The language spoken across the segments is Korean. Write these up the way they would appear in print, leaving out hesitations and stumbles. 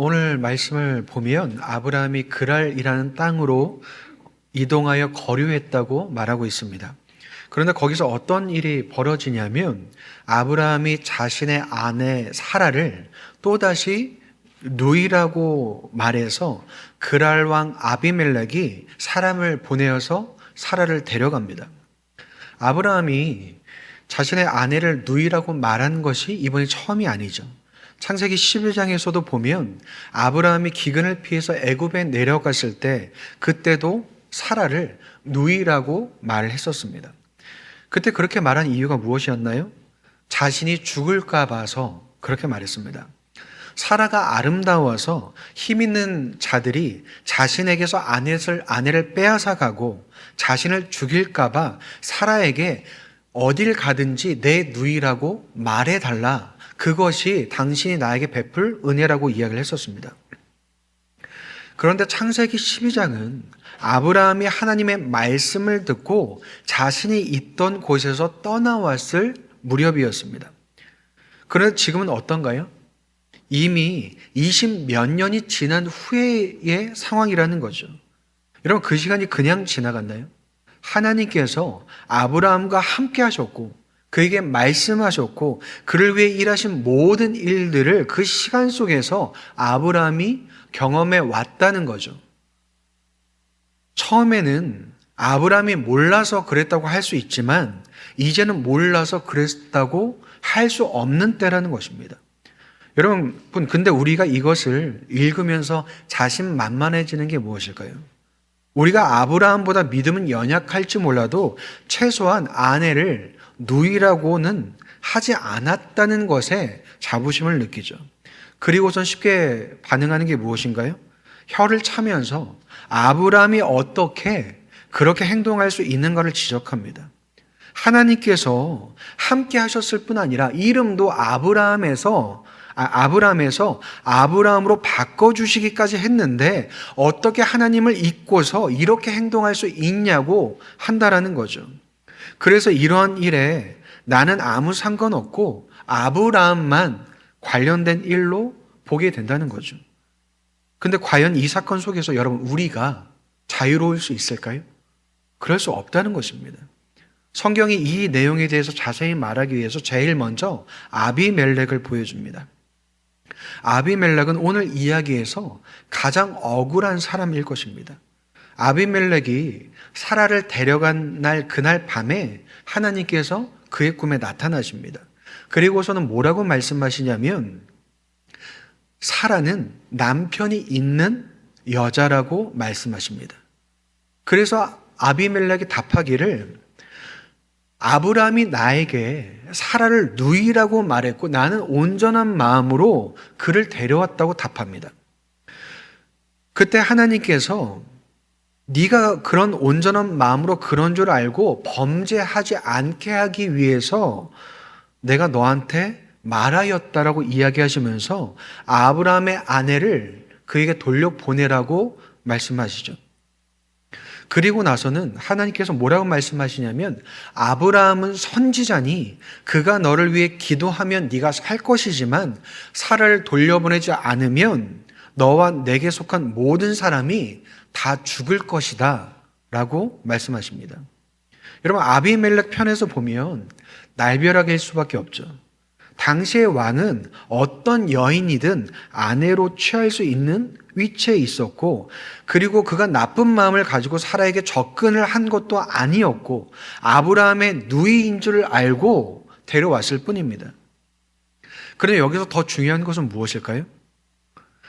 오늘 말씀을 보면 아브라함이 그랄이라는 땅으로 이동하여 거류했다고 말하고 있습니다. 그런데 거기서 어떤 일이 벌어지냐면 아브라함이 자신의 아내 사라를 또다시 누이라고 말해서 그랄 왕 아비멜렉이 사람을 보내어서 사라를 데려갑니다. 아브라함이 자신의 아내를 누이라고 말한 것이 이번이 처음이 아니죠. 창세기 11장에서도 보면 아브라함이 기근을 피해서 애굽에 내려갔을 때 그때도 사라를 누이라고 말을 했었습니다. 그때 그렇게 말한 이유가 무엇이었나요? 자신이 죽을까 봐서 그렇게 말했습니다. 사라가 아름다워서 힘 있는 자들이 자신에게서 아내를 빼앗아 가고 자신을 죽일까 봐 사라에게 어딜 가든지 내 누이라고 말해달라. 그것이 당신이 나에게 베풀 은혜라고 이야기를 했었습니다. 그런데 창세기 12장은 아브라함이 하나님의 말씀을 듣고 자신이 있던 곳에서 떠나왔을 무렵이었습니다. 그런데 지금은 어떤가요? 이미 20몇 년이 지난 후의 상황이라는 거죠. 여러분, 그 시간이 그냥 지나갔나요? 하나님께서 아브라함과 함께 하셨고 그에게 말씀하셨고 그를 위해 일하신 모든 일들을 그 시간 속에서 아브라함이 경험해 왔다는 거죠. 처음에는 아브라함이 몰라서 그랬다고 할 수 있지만 이제는 몰라서 그랬다고 할 수 없는 때라는 것입니다. 여러분, 근데 우리가 이것을 읽으면서 자신만만해지는 게 무엇일까요? 우리가 아브라함보다 믿음은 연약할지 몰라도 최소한 아내를 누이라고는 하지 않았다는 것에 자부심을 느끼죠. 그리고선 쉽게 반응하는 게 무엇인가요? 혀를 차면서 아브라함이 어떻게 그렇게 행동할 수 있는가를 지적합니다. 하나님께서 함께 하셨을 뿐 아니라 이름도 아브라함에서 아브라함으로 바꿔주시기까지 했는데 어떻게 하나님을 잊고서 이렇게 행동할 수 있냐고 한다라는 거죠. 그래서 이러한 일에 나는 아무 상관없고 아브라함만 관련된 일로 보게 된다는 거죠. 근데 과연 이 사건 속에서 여러분 우리가 자유로울 수 있을까요? 그럴 수 없다는 것입니다. 성경이 이 내용에 대해서 자세히 말하기 위해서 제일 먼저 아비멜렉을 보여줍니다. 아비멜렉은 오늘 이야기에서 가장 억울한 사람일 것입니다. 아비멜렉이 사라를 데려간 그날 밤에 하나님께서 그의 꿈에 나타나십니다. 그리고서는 뭐라고 말씀하시냐면 사라는 남편이 있는 여자라고 말씀하십니다. 그래서 아비멜렉이 답하기를 아브라함이 나에게 사라를 누이라고 말했고 나는 온전한 마음으로 그를 데려왔다고 답합니다. 그때 하나님께서 네가 그런 온전한 마음으로 그런 줄 알고 범죄하지 않게 하기 위해서 내가 너한테 말하였다라고 이야기하시면서 아브라함의 아내를 그에게 돌려보내라고 말씀하시죠. 그리고 나서는 하나님께서 뭐라고 말씀하시냐면 아브라함은 선지자니 그가 너를 위해 기도하면 네가 살 것이지만 사라를 돌려보내지 않으면 너와 내게 속한 모든 사람이 다 죽을 것이다 라고 말씀하십니다. 여러분, 아비멜렉 편에서 보면 날벼락일 수밖에 없죠. 당시의 왕은 어떤 여인이든 아내로 취할 수 있는 위치에 있었고 그리고 그가 나쁜 마음을 가지고 사라에게 접근을 한 것도 아니었고 아브라함의 누이인 줄 알고 데려왔을 뿐입니다. 그런데 여기서 더 중요한 것은 무엇일까요?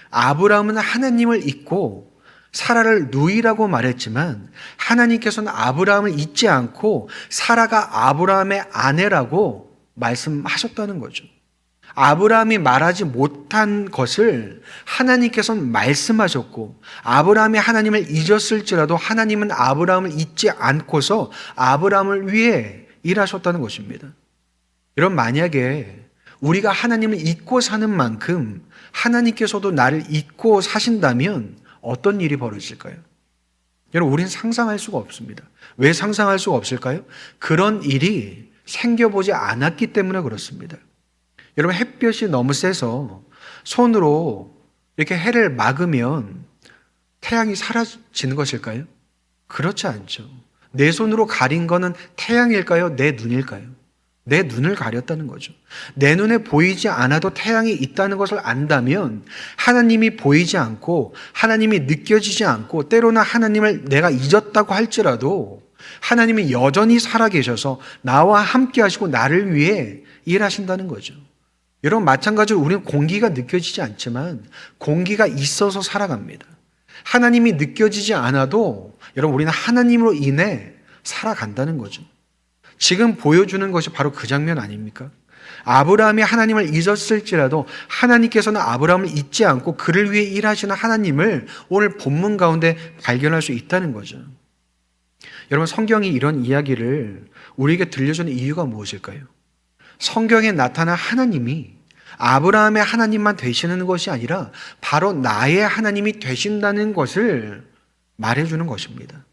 아브라함은 하나님을 잊고 사라를 누이라고 말했지만 하나님께서는 아브라함을 잊지 않고 사라가 아브라함의 아내라고 말씀하셨다는 거죠. 아브라함이 말하지 못한 것을 하나님께서는 말씀하셨고 아브라함이 하나님을 잊었을지라도 하나님은 아브라함을 잊지 않고서 아브라함을 위해 일하셨다는 것입니다. 여러분, 만약에 우리가 하나님을 잊고 사는 만큼 하나님께서도 나를 잊고 사신다면 어떤 일이 벌어질까요? 여러분, 우리는 상상할 수가 없습니다. 왜 상상할 수가 없을까요? 그런 일이 생겨보지 않았기 때문에 그렇습니다. 여러분, 햇볕이 너무 세서 손으로 이렇게 해를 막으면 태양이 사라지는 것일까요? 그렇지 않죠. 내 손으로 가린 거는 태양일까요? 내 눈일까요? 내 눈을 가렸다는 거죠. 내 눈에 보이지 않아도 태양이 있다는 것을 안다면 하나님이 보이지 않고 하나님이 느껴지지 않고 때로는 하나님을 내가 잊었다고 할지라도 하나님이 여전히 살아계셔서 나와 함께 하시고 나를 위해 일하신다는 거죠. 여러분, 마찬가지로 우리는 공기가 느껴지지 않지만 공기가 있어서 살아갑니다. 하나님이 느껴지지 않아도 여러분, 우리는 하나님으로 인해 살아간다는 거죠. 지금 보여주는 것이 바로 그 장면 아닙니까? 아브라함이 하나님을 잊었을지라도 하나님께서는 아브라함을 잊지 않고 그를 위해 일하시는 하나님을 오늘 본문 가운데 발견할 수 있다는 거죠. 여러분, 성경이 이런 이야기를 우리에게 들려주는 이유가 무엇일까요? 성경에 나타난 하나님이 아브라함의 하나님만 되시는 것이 아니라 바로 나의 하나님이 되신다는 것을 말해주는 것입니다.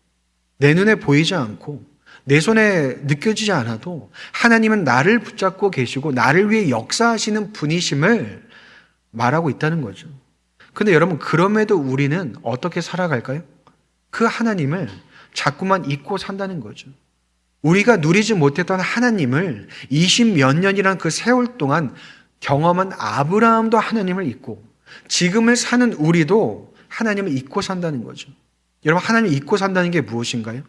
내 눈에 보이지 않고 내 손에 느껴지지 않아도 하나님은 나를 붙잡고 계시고 나를 위해 역사하시는 분이심을 말하고 있다는 거죠. 근데 여러분, 그럼에도 우리는 어떻게 살아갈까요? 그 하나님을 자꾸만 잊고 산다는 거죠. 우리가 누리지 못했던 하나님을 20몇 년이란 그 세월 동안 경험한 아브라함도 하나님을 잊고 지금을 사는 우리도 하나님을 잊고 산다는 거죠. 여러분, 하나님을 잊고 산다는 게 무엇인가요?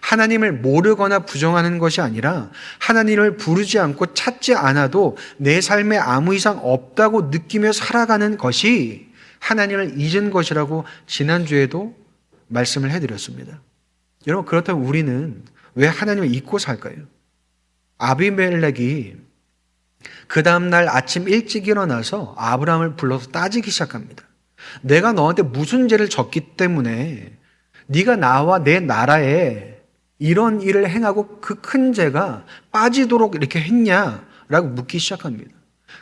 하나님을 모르거나 부정하는 것이 아니라 하나님을 부르지 않고 찾지 않아도 내 삶에 아무 이상 없다고 느끼며 살아가는 것이 하나님을 잊은 것이라고 지난주에도 말씀을 해드렸습니다. 여러분, 그렇다면 우리는 왜 하나님을 잊고 살까요? 아비멜렉이 그 다음날 아침 일찍 일어나서 아브라함을 불러서 따지기 시작합니다. 내가 너한테 무슨 죄를 졌기 때문에 네가 나와 내 나라에 이런 일을 행하고 그 큰 죄가 빠지도록 이렇게 했냐라고 묻기 시작합니다.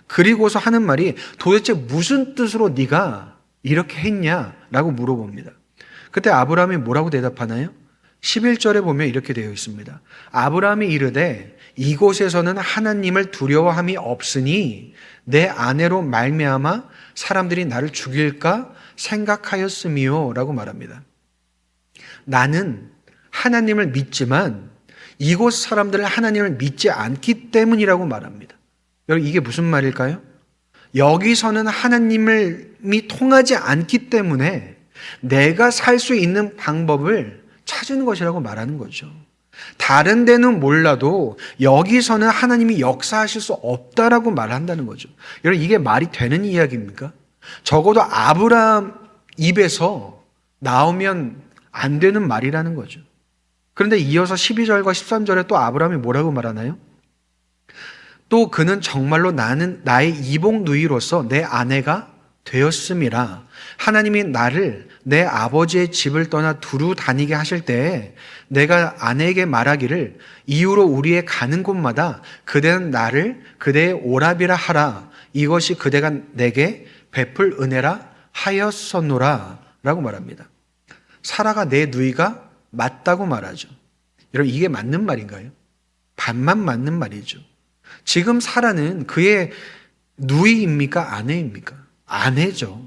그리고서 하는 말이 도대체 무슨 뜻으로 네가 이렇게 했냐라고 물어봅니다. 그때 아브라함이 뭐라고 대답하나요? 11절에 보면 이렇게 되어 있습니다. 아브라함이 이르되 이곳에서는 하나님을 두려워함이 없으니 내 아내로 말미암아 사람들이 나를 죽일까 생각하였음이요 라고 말합니다. 나는 하나님을 믿지만 이곳 사람들은 하나님을 믿지 않기 때문이라고 말합니다. 여러분, 이게 무슨 말일까요? 여기서는 하나님이 통하지 않기 때문에 내가 살 수 있는 방법을 찾은 것이라고 말하는 거죠. 다른 데는 몰라도 여기서는 하나님이 역사하실 수 없다라고 말한다는 거죠. 여러분, 이게 말이 되는 이야기입니까? 적어도 아브라함 입에서 나오면 안 되는 말이라는 거죠. 그런데 이어서 12절과 13절에 또 아브라함이 뭐라고 말하나요? 또 그는 정말로 나는 나의 이복 누이로서 내 아내가 되었음이라. 하나님이 나를 내 아버지의 집을 떠나 두루 다니게 하실 때에 내가 아내에게 말하기를 이후로 우리의 가는 곳마다 그대는 나를 그대의 오라비라 하라. 이것이 그대가 내게 베풀 은혜라 하였었노라 라고 말합니다. 사라가 내 누이가 맞다고 말하죠. 여러분, 이게 맞는 말인가요? 반만 맞는 말이죠. 지금 사라는 그의 누이입니까? 아내입니까? 아내죠.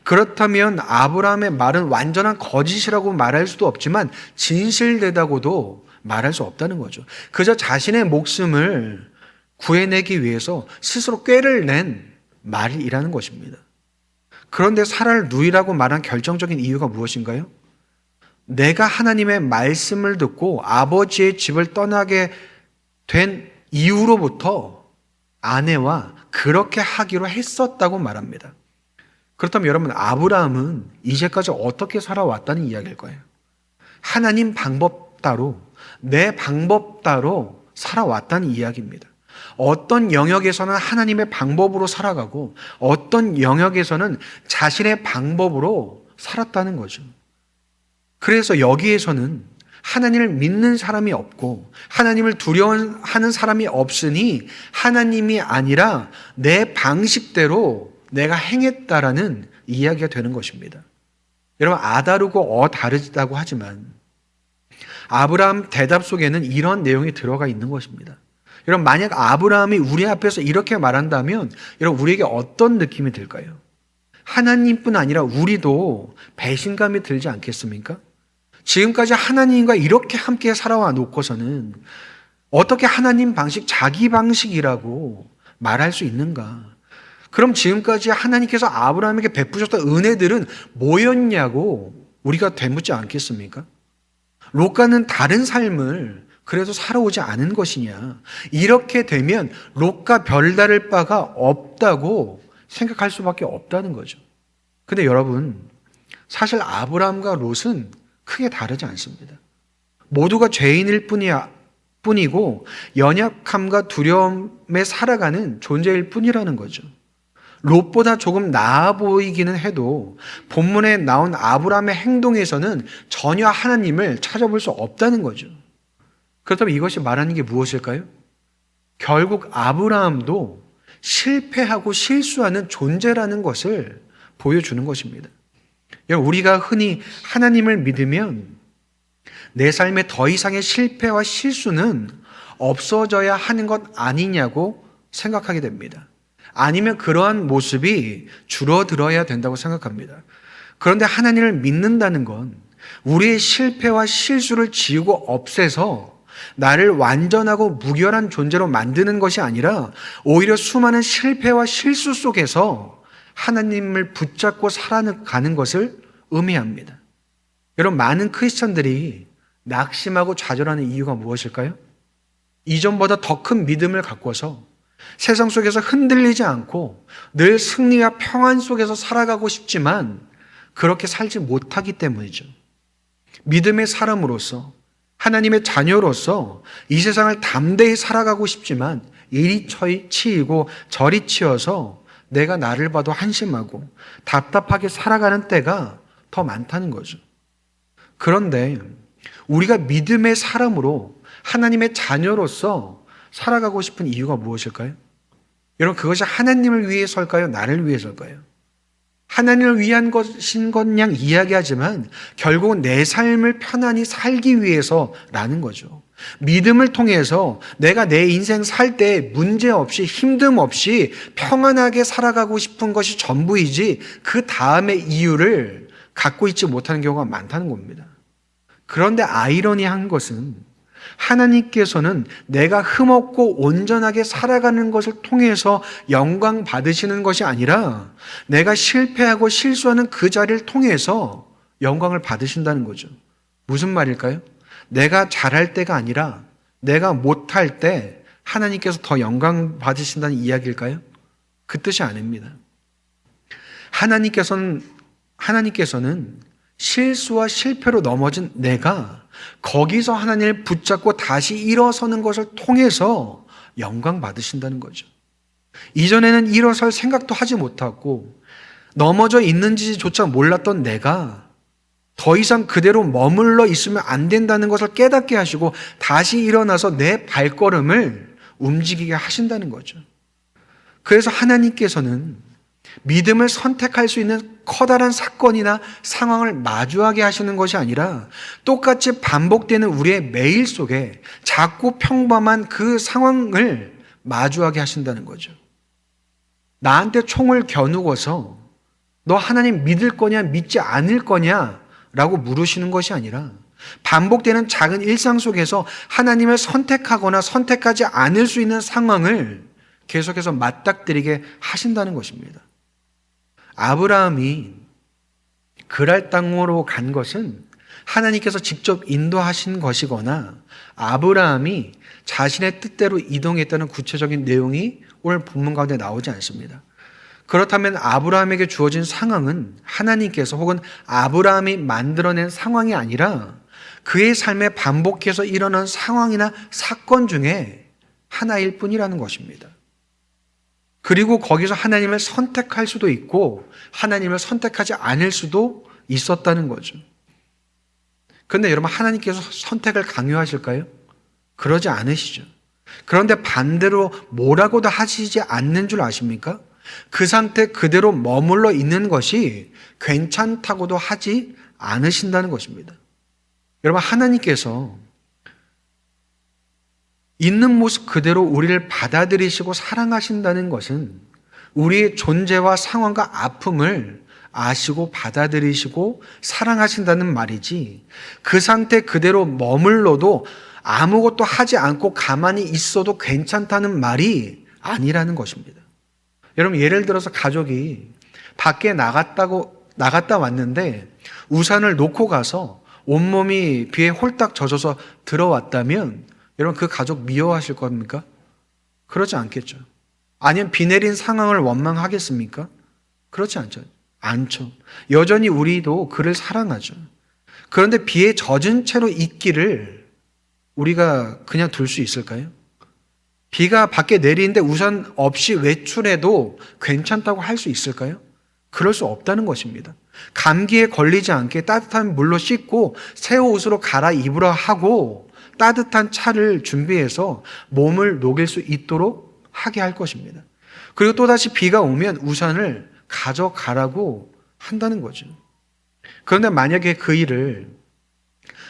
그렇다면 아브라함의 말은 완전한 거짓이라고 말할 수도 없지만 진실되다고도 말할 수 없다는 거죠. 그저 자신의 목숨을 구해내기 위해서 스스로 꾀를 낸 말이라는 것입니다. 그런데 사라를 누이라고 말한 결정적인 이유가 무엇인가요? 내가 하나님의 말씀을 듣고 아버지의 집을 떠나게 된 이후로부터 아내와 그렇게 하기로 했었다고 말합니다. 그렇다면 여러분, 아브라함은 이제까지 어떻게 살아왔다는 이야기일 거예요. 하나님 방법 따로, 내 방법 따로 살아왔다는 이야기입니다. 어떤 영역에서는 하나님의 방법으로 살아가고 어떤 영역에서는 자신의 방법으로 살았다는 거죠. 그래서 여기에서는 하나님을 믿는 사람이 없고 하나님을 두려워하는 사람이 없으니 하나님이 아니라 내 방식대로 내가 행했다라는 이야기가 되는 것입니다. 여러분, 아다르고 어다르다고 하지만 아브라함 대답 속에는 이런 내용이 들어가 있는 것입니다. 여러분, 만약 아브라함이 우리 앞에서 이렇게 말한다면 여러분, 우리에게 어떤 느낌이 들까요? 하나님뿐 아니라 우리도 배신감이 들지 않겠습니까? 지금까지 하나님과 이렇게 함께 살아와 놓고서는 어떻게 하나님 방식, 자기 방식이라고 말할 수 있는가? 그럼 지금까지 하나님께서 아브라함에게 베푸셨던 은혜들은 뭐였냐고 우리가 되묻지 않겠습니까? 롯과는 다른 삶을 그래도 살아오지 않은 것이냐? 이렇게 되면 롯과 별다를 바가 없다고 생각할 수밖에 없다는 거죠. 근데 여러분, 사실 아브라함과 롯은 크게 다르지 않습니다. 모두가 죄인일 뿐이고 연약함과 두려움에 살아가는 존재일 뿐이라는 거죠. 롯보다 조금 나아 보이기는 해도 본문에 나온 아브라함의 행동에서는 전혀 하나님을 찾아볼 수 없다는 거죠. 그렇다면 이것이 말하는 게 무엇일까요? 결국 아브라함도 실패하고 실수하는 존재라는 것을 보여주는 것입니다. 우리가 흔히 하나님을 믿으면 내 삶에 더 이상의 실패와 실수는 없어져야 하는 것 아니냐고 생각하게 됩니다. 아니면 그러한 모습이 줄어들어야 된다고 생각합니다. 그런데 하나님을 믿는다는 건 우리의 실패와 실수를 지우고 없애서 나를 완전하고 무결한 존재로 만드는 것이 아니라 오히려 수많은 실패와 실수 속에서 하나님을 붙잡고 살아가는 것을 의미합니다. 여러분, 많은 크리스천들이 낙심하고 좌절하는 이유가 무엇일까요? 이전보다 더 큰 믿음을 갖고서 세상 속에서 흔들리지 않고 늘 승리와 평안 속에서 살아가고 싶지만 그렇게 살지 못하기 때문이죠. 믿음의 사람으로서, 하나님의 자녀로서 이 세상을 담대히 살아가고 싶지만 이리 치이고 저리 치여서 내가 나를 봐도 한심하고 답답하게 살아가는 때가 더 많다는 거죠. 그런데 우리가 믿음의 사람으로 하나님의 자녀로서 살아가고 싶은 이유가 무엇일까요? 여러분, 그것이 하나님을 위해서일까요? 나를 위해서일까요? 하나님을 위한 것인 것냥 이야기하지만 결국은 내 삶을 편안히 살기 위해서라는 거죠. 믿음을 통해서 내가 내 인생 살 때 문제없이 힘듦 없이 평안하게 살아가고 싶은 것이 전부이지 그 다음의 이유를 갖고 있지 못하는 경우가 많다는 겁니다. 그런데 아이러니한 것은 하나님께서는 내가 흠없고 온전하게 살아가는 것을 통해서 영광 받으시는 것이 아니라 내가 실패하고 실수하는 그 자리를 통해서 영광을 받으신다는 거죠. 무슨 말일까요? 내가 잘할 때가 아니라 내가 못할 때 하나님께서 더 영광 받으신다는 이야기일까요? 그 뜻이 아닙니다. 하나님께서는 실수와 실패로 넘어진 내가 거기서 하나님을 붙잡고 다시 일어서는 것을 통해서 영광 받으신다는 거죠. 이전에는 일어설 생각도 하지 못하고 넘어져 있는지조차 몰랐던 내가 더 이상 그대로 머물러 있으면 안 된다는 것을 깨닫게 하시고 다시 일어나서 내 발걸음을 움직이게 하신다는 거죠. 그래서 하나님께서는 믿음을 선택할 수 있는 커다란 사건이나 상황을 마주하게 하시는 것이 아니라 똑같이 반복되는 우리의 매일 속에 작고 평범한 그 상황을 마주하게 하신다는 거죠. 나한테 총을 겨누고서 너 하나님 믿을 거냐 믿지 않을 거냐 라고 물으시는 것이 아니라 반복되는 작은 일상 속에서 하나님을 선택하거나 선택하지 않을 수 있는 상황을 계속해서 맞닥뜨리게 하신다는 것입니다. 아브라함이 그랄 땅으로 간 것은 하나님께서 직접 인도하신 것이거나 아브라함이 자신의 뜻대로 이동했다는 구체적인 내용이 오늘 본문 가운데 나오지 않습니다. 그렇다면 아브라함에게 주어진 상황은 하나님께서 혹은 아브라함이 만들어낸 상황이 아니라 그의 삶에 반복해서 일어난 상황이나 사건 중에 하나일 뿐이라는 것입니다. 그리고 거기서 하나님을 선택할 수도 있고 하나님을 선택하지 않을 수도 있었다는 거죠. 그런데 여러분, 하나님께서 선택을 강요하실까요? 그러지 않으시죠. 그런데 반대로 뭐라고도 하시지 않는 줄 아십니까? 그 상태 그대로 머물러 있는 것이 괜찮다고도 하지 않으신다는 것입니다. 여러분, 하나님께서 있는 모습 그대로 우리를 받아들이시고 사랑하신다는 것은 우리의 존재와 상황과 아픔을 아시고 받아들이시고 사랑하신다는 말이지, 그 상태 그대로 머물러도 아무것도 하지 않고 가만히 있어도 괜찮다는 말이 아니라는 것입니다. 여러분, 예를 들어서 가족이 밖에 나갔다 왔는데 우산을 놓고 가서 온몸이 비에 홀딱 젖어서 들어왔다면 여러분, 그 가족 미워하실 겁니까? 그러지 않겠죠. 아니면 비 내린 상황을 원망하겠습니까? 그렇지 않죠. 여전히 우리도 그를 사랑하죠. 그런데 비에 젖은 채로 있기를 우리가 그냥 둘 수 있을까요? 비가 밖에 내리는데 우산 없이 외출해도 괜찮다고 할 수 있을까요? 그럴 수 없다는 것입니다. 감기에 걸리지 않게 따뜻한 물로 씻고 새 옷으로 갈아입으라 하고 따뜻한 차를 준비해서 몸을 녹일 수 있도록 하게 할 것입니다. 그리고 또다시 비가 오면 우산을 가져가라고 한다는 거죠. 그런데 만약에 그 일을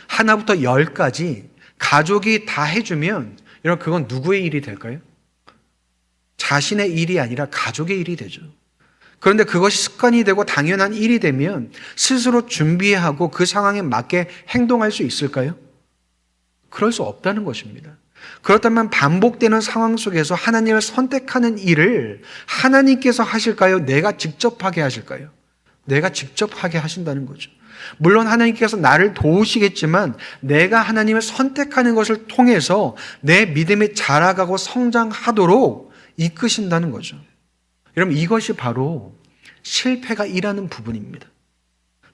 하나부터 10까지 가족이 다 해주면 여러분, 그건 누구의 일이 될까요? 자신의 일이 아니라 가족의 일이 되죠. 그런데 그것이 습관이 되고 당연한 일이 되면 스스로 준비하고 그 상황에 맞게 행동할 수 있을까요? 그럴 수 없다는 것입니다. 그렇다면 반복되는 상황 속에서 하나님을 선택하는 일을 하나님께서 하실까요? 내가 직접 하게 하실까요? 내가 직접 하게 하신다는 거죠. 물론 하나님께서 나를 도우시겠지만 내가 하나님을 선택하는 것을 통해서 내 믿음이 자라가고 성장하도록 이끄신다는 거죠. 여러분, 이것이 바로 실패가 일하는 부분입니다.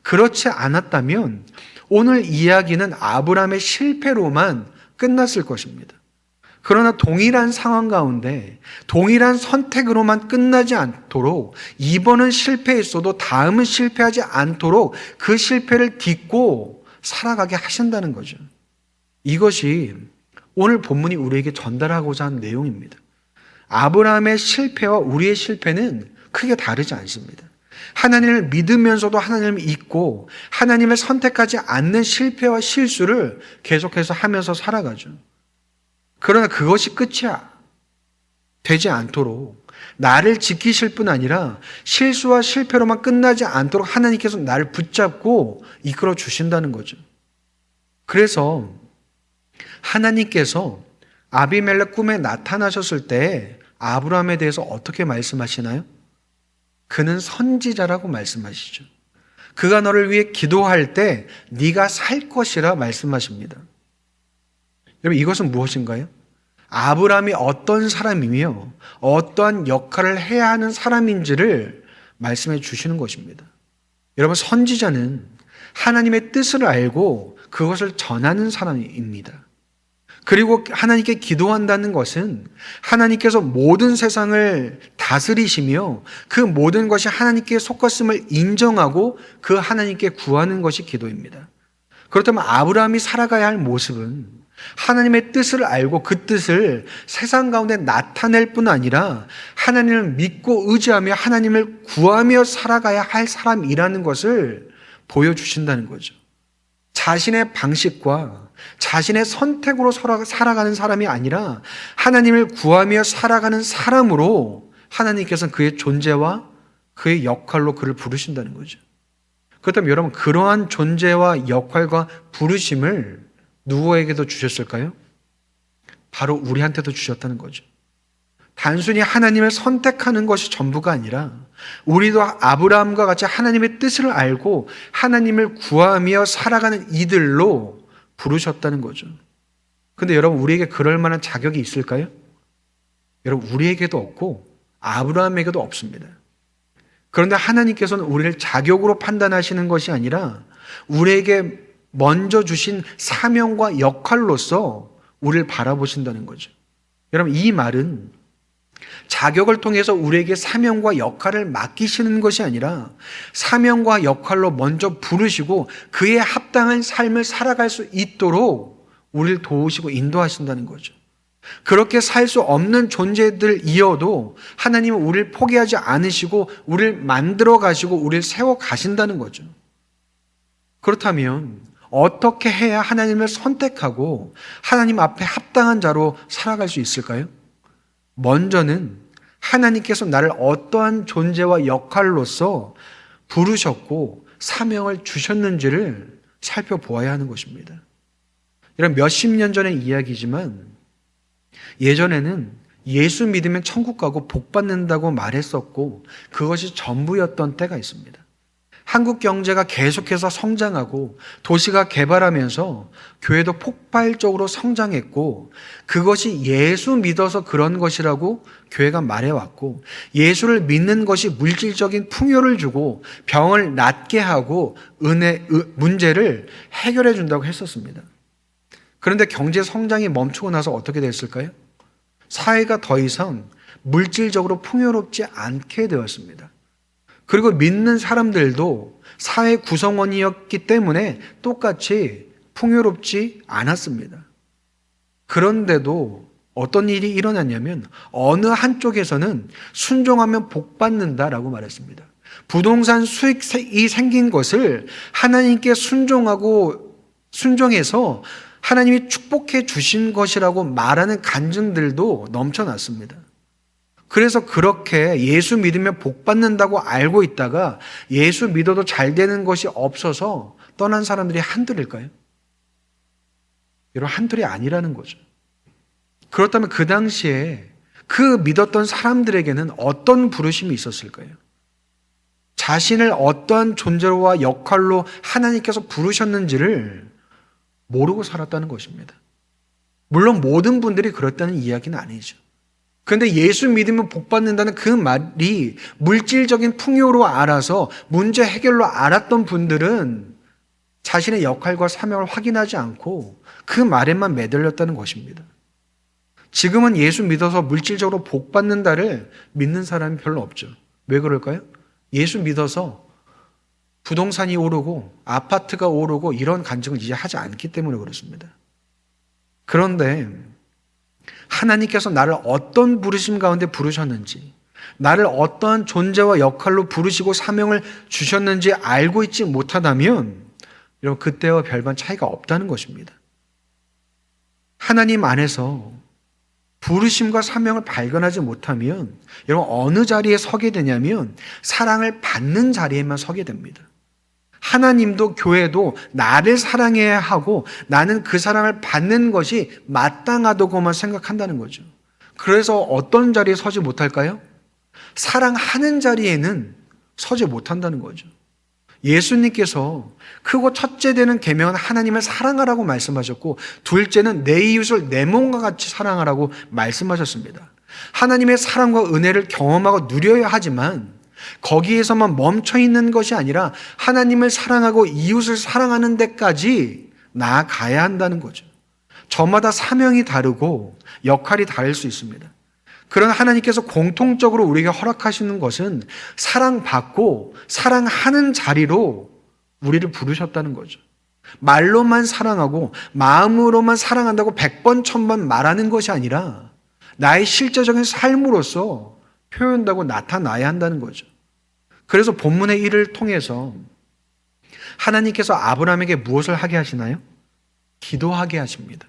그렇지 않았다면 오늘 이야기는 아브라함의 실패로만 끝났을 것입니다. 그러나 동일한 상황 가운데 동일한 선택으로만 끝나지 않도록 이번은 실패했어도 다음은 실패하지 않도록 그 실패를 딛고 살아가게 하신다는 거죠. 이것이 오늘 본문이 우리에게 전달하고자 하는 내용입니다. 아브라함의 실패와 우리의 실패는 크게 다르지 않습니다. 하나님을 믿으면서도 하나님을 잊고 하나님을 선택하지 않는 실패와 실수를 계속해서 하면서 살아가죠. 그러나 그것이 끝이 되지 않도록 나를 지키실 뿐 아니라 실수와 실패로만 끝나지 않도록 하나님께서 나를 붙잡고 이끌어 주신다는 거죠. 그래서 하나님께서 아비멜렉 꿈에 나타나셨을 때 아브라함에 대해서 어떻게 말씀하시나요? 그는 선지자라고 말씀하시죠. 그가 너를 위해 기도할 때 네가 살 것이라 말씀하십니다. 여러분, 이것은 무엇인가요? 아브라함이 어떤 사람이며 어떠한 역할을 해야 하는 사람인지를 말씀해 주시는 것입니다. 여러분, 선지자는 하나님의 뜻을 알고 그것을 전하는 사람입니다. 그리고 하나님께 기도한다는 것은 하나님께서 모든 세상을 다스리시며 그 모든 것이 하나님께 속았음을 인정하고 그 하나님께 구하는 것이 기도입니다. 그렇다면 아브라함이 살아가야 할 모습은 하나님의 뜻을 알고 그 뜻을 세상 가운데 나타낼 뿐 아니라 하나님을 믿고 의지하며 하나님을 구하며 살아가야 할 사람이라는 것을 보여주신다는 거죠. 자신의 방식과 자신의 선택으로 살아가는 사람이 아니라 하나님을 구하며 살아가는 사람으로 하나님께서는 그의 존재와 그의 역할로 그를 부르신다는 거죠. 그렇다면 여러분, 그러한 존재와 역할과 부르심을 누구에게도 주셨을까요? 바로 우리한테도 주셨다는 거죠. 단순히 하나님을 선택하는 것이 전부가 아니라 우리도 아브라함과 같이 하나님의 뜻을 알고 하나님을 구하며 살아가는 이들로 부르셨다는 거죠. 근데 여러분, 우리에게 그럴 만한 자격이 있을까요? 여러분, 우리에게도 없고 아브라함에게도 없습니다. 그런데 하나님께서는 우리를 자격으로 판단하시는 것이 아니라 우리에게 먼저 주신 사명과 역할로서 우리를 바라보신다는 거죠. 여러분, 이 말은 자격을 통해서 우리에게 사명과 역할을 맡기시는 것이 아니라 사명과 역할로 먼저 부르시고 그에 합당한 삶을 살아갈 수 있도록 우리를 도우시고 인도하신다는 거죠. 그렇게 살 수 없는 존재들이어도 하나님은 우리를 포기하지 않으시고 우리를 만들어 가시고 우리를 세워 가신다는 거죠. 그렇다면 어떻게 해야 하나님을 선택하고 하나님 앞에 합당한 자로 살아갈 수 있을까요? 먼저는 하나님께서 나를 어떠한 존재와 역할로서 부르셨고 사명을 주셨는지를 살펴보아야 하는 것입니다. 이런 몇십 년 전의 이야기지만 예전에는 예수 믿으면 천국 가고 복 받는다고 말했었고 그것이 전부였던 때가 있습니다. 한국 경제가 계속해서 성장하고 도시가 개발하면서 교회도 폭발적으로 성장했고 그것이 예수 믿어서 그런 것이라고 교회가 말해왔고 예수를 믿는 것이 물질적인 풍요를 주고 병을 낫게 하고 문제를 해결해 준다고 했었습니다. 그런데 경제 성장이 멈추고 나서 어떻게 됐을까요? 사회가 더 이상 물질적으로 풍요롭지 않게 되었습니다. 그리고 믿는 사람들도 사회 구성원이었기 때문에 똑같이 풍요롭지 않았습니다. 그런데도 어떤 일이 일어났냐면 어느 한쪽에서는 순종하면 복 받는다라고 말했습니다. 부동산 수익이 생긴 것을 하나님께 순종해서 하나님이 축복해 주신 것이라고 말하는 간증들도 넘쳐났습니다. 그래서 그렇게 예수 믿으면 복 받는다고 알고 있다가 예수 믿어도 잘 되는 것이 없어서 떠난 사람들이 한둘일까요? 여러분, 한둘이 아니라는 거죠. 그렇다면 그 당시에 그 믿었던 사람들에게는 어떤 부르심이 있었을까요? 자신을 어떠한 존재와 역할로 하나님께서 부르셨는지를 모르고 살았다는 것입니다. 물론 모든 분들이 그렇다는 이야기는 아니죠. 그런데 예수 믿으면 복 받는다는 그 말이 물질적인 풍요로 알아서 문제 해결로 알았던 분들은 자신의 역할과 사명을 확인하지 않고 그 말에만 매달렸다는 것입니다. 지금은 예수 믿어서 물질적으로 복 받는다를 믿는 사람이 별로 없죠. 왜 그럴까요? 예수 믿어서 부동산이 오르고 아파트가 오르고 이런 간증을 이제 하지 않기 때문에 그렇습니다. 그런데 하나님께서 나를 어떤 부르심 가운데 부르셨는지, 나를 어떠한 존재와 역할로 부르시고 사명을 주셨는지 알고 있지 못하다면 여러분 그때와 별반 차이가 없다는 것입니다. 하나님 안에서 부르심과 사명을 발견하지 못하면 여러분 어느 자리에 서게 되냐면 사랑을 받는 자리에만 서게 됩니다. 하나님도 교회도 나를 사랑해야 하고 나는 그 사랑을 받는 것이 마땅하다고만 생각한다는 거죠. 그래서 어떤 자리에 서지 못할까요? 사랑하는 자리에는 서지 못한다는 거죠. 예수님께서 크고 첫째 되는 계명은 하나님을 사랑하라고 말씀하셨고 둘째는 내 이웃을 내 몸과 같이 사랑하라고 말씀하셨습니다. 하나님의 사랑과 은혜를 경험하고 누려야 하지만 거기에서만 멈춰 있는 것이 아니라 하나님을 사랑하고 이웃을 사랑하는 데까지 나아가야 한다는 거죠. 저마다 사명이 다르고 역할이 다를 수 있습니다. 그러나 하나님께서 공통적으로 우리에게 허락하시는 것은 사랑받고 사랑하는 자리로 우리를 부르셨다는 거죠. 말로만 사랑하고 마음으로만 사랑한다고 100번 1000번 말하는 것이 아니라 나의 실제적인 삶으로서 표현하고 나타나야 한다는 거죠. 그래서 본문의 일을 통해서 하나님께서 아브라함에게 무엇을 하게 하시나요? 기도하게 하십니다.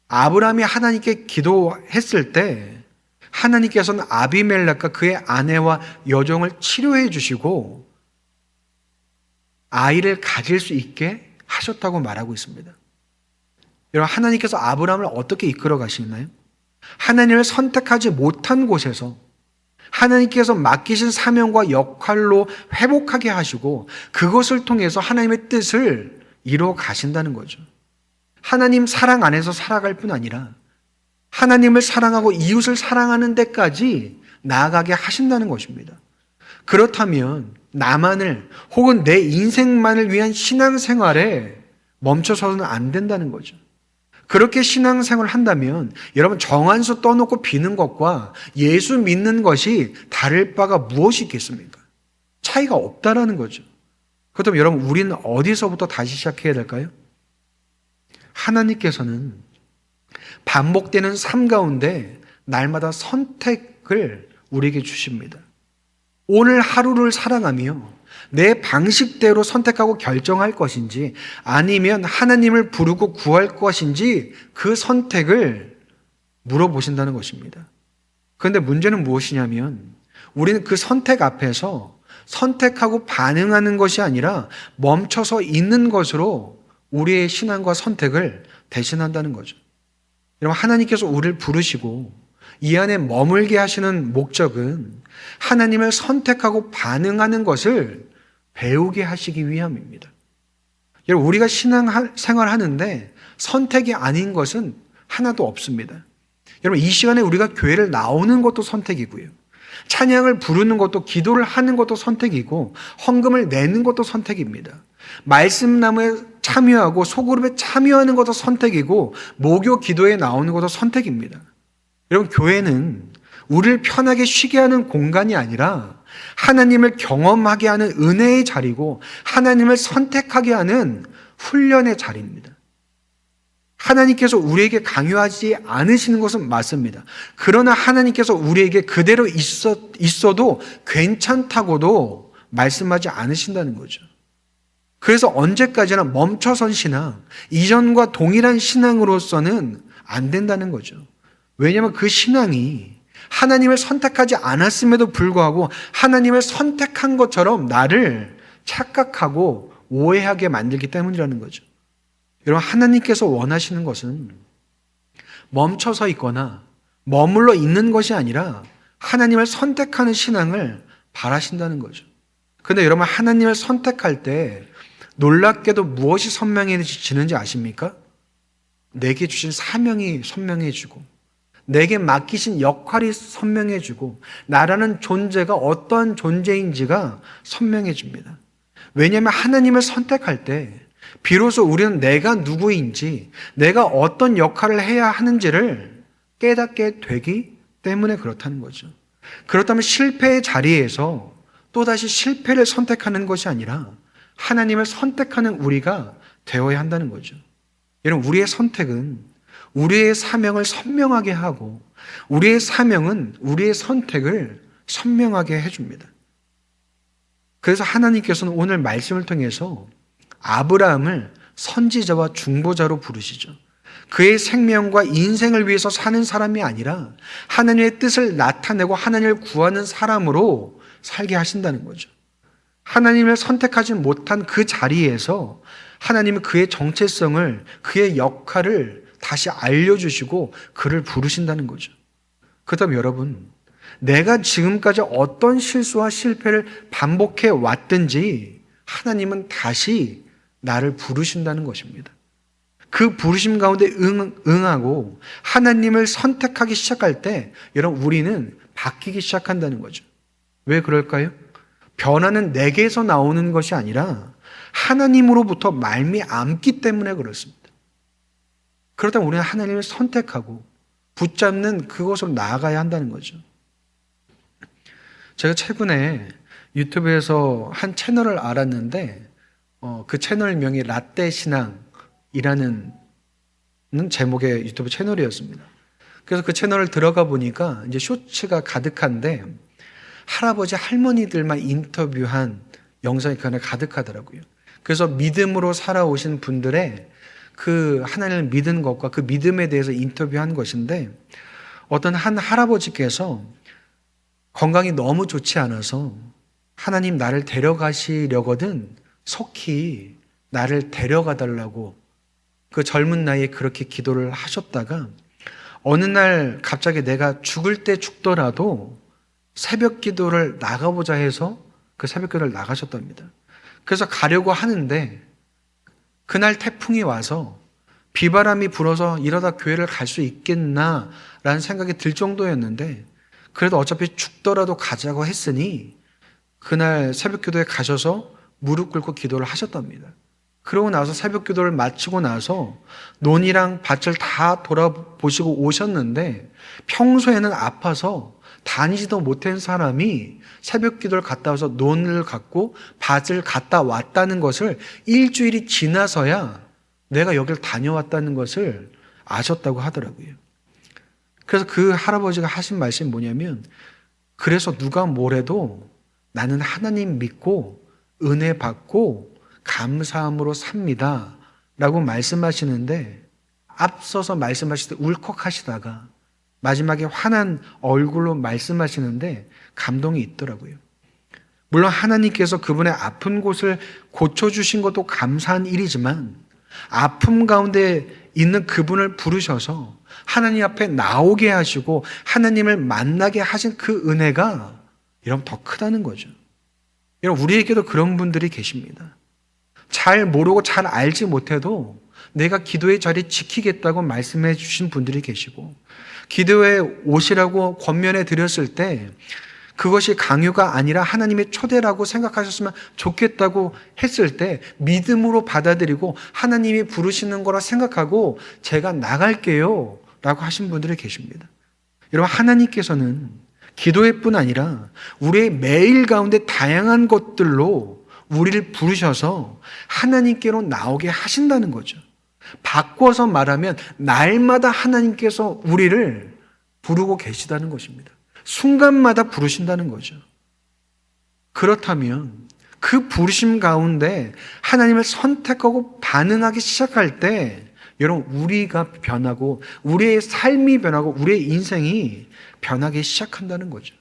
아브라함이 하나님께 기도했을 때 하나님께서는 아비멜렉과 그의 아내와 여종을 치료해 주시고 아이를 가질 수 있게 하셨다고 말하고 있습니다. 여러분, 하나님께서 아브라함을 어떻게 이끌어 가시나요? 하나님을 선택하지 못한 곳에서 하나님께서 맡기신 사명과 역할로 회복하게 하시고 그것을 통해서 하나님의 뜻을 이루어 가신다는 거죠. 하나님 사랑 안에서 살아갈 뿐 아니라 하나님을 사랑하고 이웃을 사랑하는 데까지 나아가게 하신다는 것입니다. 그렇다면 나만을 혹은 내 인생만을 위한 신앙생활에 멈춰서는 안 된다는 거죠. 그렇게 신앙생활을 한다면 여러분 정한수 떠놓고 비는 것과 예수 믿는 것이 다를 바가 무엇이 있겠습니까? 차이가 없다라는 거죠. 그렇다면 여러분 우리는 어디서부터 다시 시작해야 될까요? 하나님께서는 반복되는 삶 가운데 날마다 선택을 우리에게 주십니다. 오늘 하루를 살아가며 내 방식대로 선택하고 결정할 것인지 아니면 하나님을 부르고 구할 것인지 그 선택을 물어보신다는 것입니다. 그런데 문제는 무엇이냐면 우리는 그 선택 앞에서 선택하고 반응하는 것이 아니라 멈춰서 있는 것으로 우리의 신앙과 선택을 대신한다는 거죠. 여러분, 하나님께서 우리를 부르시고 이 안에 머물게 하시는 목적은 하나님을 선택하고 반응하는 것을 배우게 하시기 위함입니다. 여러분, 우리가 신앙생활 하는데 선택이 아닌 것은 하나도 없습니다. 여러분, 이 시간에 우리가 교회를 나오는 것도 선택이고요. 찬양을 부르는 것도, 기도를 하는 것도 선택이고, 헌금을 내는 것도 선택입니다. 말씀 나무에 참여하고 소그룹에 참여하는 것도 선택이고, 모교 기도에 나오는 것도 선택입니다. 여러분, 교회는 우리를 편하게 쉬게 하는 공간이 아니라 하나님을 경험하게 하는 은혜의 자리고, 하나님을 선택하게 하는 훈련의 자리입니다. 하나님께서 우리에게 강요하지 않으시는 것은 맞습니다. 그러나 하나님께서 우리에게 그대로 있어도 괜찮다고도 말씀하지 않으신다는 거죠. 그래서 언제까지나 멈춰선 신앙, 이전과 동일한 신앙으로서는 안 된다는 거죠. 왜냐하면 그 신앙이 하나님을 선택하지 않았음에도 불구하고 하나님을 선택한 것처럼 나를 착각하고 오해하게 만들기 때문이라는 거죠. 여러분, 하나님께서 원하시는 것은 멈춰서 있거나 머물러 있는 것이 아니라 하나님을 선택하는 신앙을 바라신다는 거죠. 그런데 여러분, 하나님을 선택할 때 놀랍게도 무엇이 선명해지는지 아십니까? 내게 주신 사명이 선명해지고, 내게 맡기신 역할이 선명해지고, 나라는 존재가 어떠한 존재인지가 선명해집니다. 왜냐하면 하나님을 선택할 때 비로소 우리는 내가 누구인지, 내가 어떤 역할을 해야 하는지를 깨닫게 되기 때문에 그렇다는 거죠. 그렇다면 실패의 자리에서 또다시 실패를 선택하는 것이 아니라 하나님을 선택하는 우리가 되어야 한다는 거죠. 여러분, 우리의 선택은 우리의 사명을 선명하게 하고, 우리의 사명은 우리의 선택을 선명하게 해줍니다. 그래서 하나님께서는 오늘 말씀을 통해서 아브라함을 선지자와 중보자로 부르시죠. 그의 생명과 인생을 위해서 사는 사람이 아니라 하나님의 뜻을 나타내고 하나님을 구하는 사람으로 살게 하신다는 거죠. 하나님을 선택하지 못한 그 자리에서 하나님은 그의 정체성을, 그의 역할을 다시 알려주시고 그를 부르신다는 거죠. 그렇다면 여러분, 내가 지금까지 어떤 실수와 실패를 반복해 왔든지 하나님은 다시 나를 부르신다는 것입니다. 그 부르심 가운데 응하고 하나님을 선택하기 시작할 때 여러분, 우리는 바뀌기 시작한다는 거죠. 왜 그럴까요? 변화는 내게서 나오는 것이 아니라 하나님으로부터 말미암기 때문에 그렇습니다. 그렇다면 우리는 하나님을 선택하고 붙잡는 그것으로 나아가야 한다는 거죠. 제가 최근에 유튜브에서 한 채널을 알았는데 그 채널명이 라떼 신앙이라는 제목의 유튜브 채널이었습니다. 그래서 그 채널을 들어가 보니까 이제 쇼츠가 가득한데 할아버지 할머니들만 인터뷰한 영상이 그 안에 가득하더라고요. 그래서 믿음으로 살아오신 분들의 그 하나님을 믿은 것과 그 믿음에 대해서 인터뷰한 것인데, 어떤 한 할아버지께서 건강이 너무 좋지 않아서 하나님, 나를 데려가시려거든 속히 나를 데려가 달라고 그 젊은 나이에 그렇게 기도를 하셨다가 어느 날 갑자기 내가 죽을 때 죽더라도 새벽 기도를 나가보자 해서 그 새벽 기도를 나가셨답니다. 그래서 가려고 하는데 그날 태풍이 와서 비바람이 불어서 이러다 교회를 갈 수 있겠나라는 생각이 들 정도였는데, 그래도 어차피 죽더라도 가자고 했으니 그날 새벽 기도에 가셔서 무릎 꿇고 기도를 하셨답니다. 그러고 나서 새벽 기도를 마치고 나서 논이랑 밭을 다 돌아보시고 오셨는데, 평소에는 아파서 다니지도 못한 사람이 새벽 기도를 갔다 와서 논을 갖고 밭을 갔다 왔다는 것을 일주일이 지나서야 내가 여기를 다녀왔다는 것을 아셨다고 하더라고요. 그래서 그 할아버지가 하신 말씀이 뭐냐면, 그래서 누가 뭐래도 나는 하나님 믿고 은혜 받고 감사함으로 삽니다 라고 말씀하시는데, 앞서서 말씀하실 때 울컥하시다가 마지막에 환한 얼굴로 말씀하시는데 감동이 있더라고요. 물론 하나님께서 그분의 아픈 곳을 고쳐주신 것도 감사한 일이지만 아픔 가운데 있는 그분을 부르셔서 하나님 앞에 나오게 하시고 하나님을 만나게 하신 그 은혜가 여러분 더 크다는 거죠. 여러분 우리에게도 그런 분들이 계십니다. 잘 모르고 잘 알지 못해도 내가 기도의 자리 지키겠다고 말씀해 주신 분들이 계시고 기도에 오시라고 권면해 드렸을 때 그것이 강요가 아니라 하나님의 초대라고 생각하셨으면 좋겠다고 했을 때 믿음으로 받아들이고 하나님이 부르시는 거라 생각하고 제가 나갈게요 라고 하신 분들이 계십니다. 여러분 하나님께서는 기도회 뿐 아니라 우리의 매일 가운데 다양한 것들로 우리를 부르셔서 하나님께로 나오게 하신다는 거죠. 바꿔서 말하면 날마다 하나님께서 우리를 부르고 계시다는 것입니다. 순간마다 부르신다는 거죠. 그렇다면 그 부르심 가운데 하나님을 선택하고 반응하기 시작할 때 여러분 우리가 변하고 우리의 삶이 변하고 우리의 인생이 변하기 시작한다는 거죠.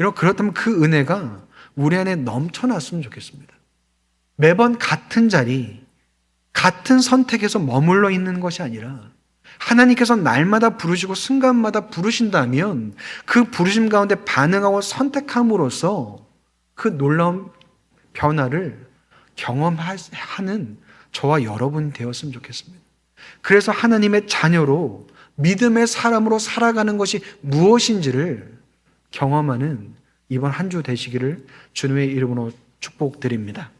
여러분 그렇다면 그 은혜가 우리 안에 넘쳐났으면 좋겠습니다. 매번 같은 자리, 같은 선택에서 머물러 있는 것이 아니라 하나님께서 날마다 부르시고 순간마다 부르신다면 그 부르심 가운데 반응하고 선택함으로써 그 놀라운 변화를 경험하는 저와 여러분 되었으면 좋겠습니다. 그래서 하나님의 자녀로 믿음의 사람으로 살아가는 것이 무엇인지를 경험하는 이번 한 주 되시기를 주님의 이름으로 축복드립니다.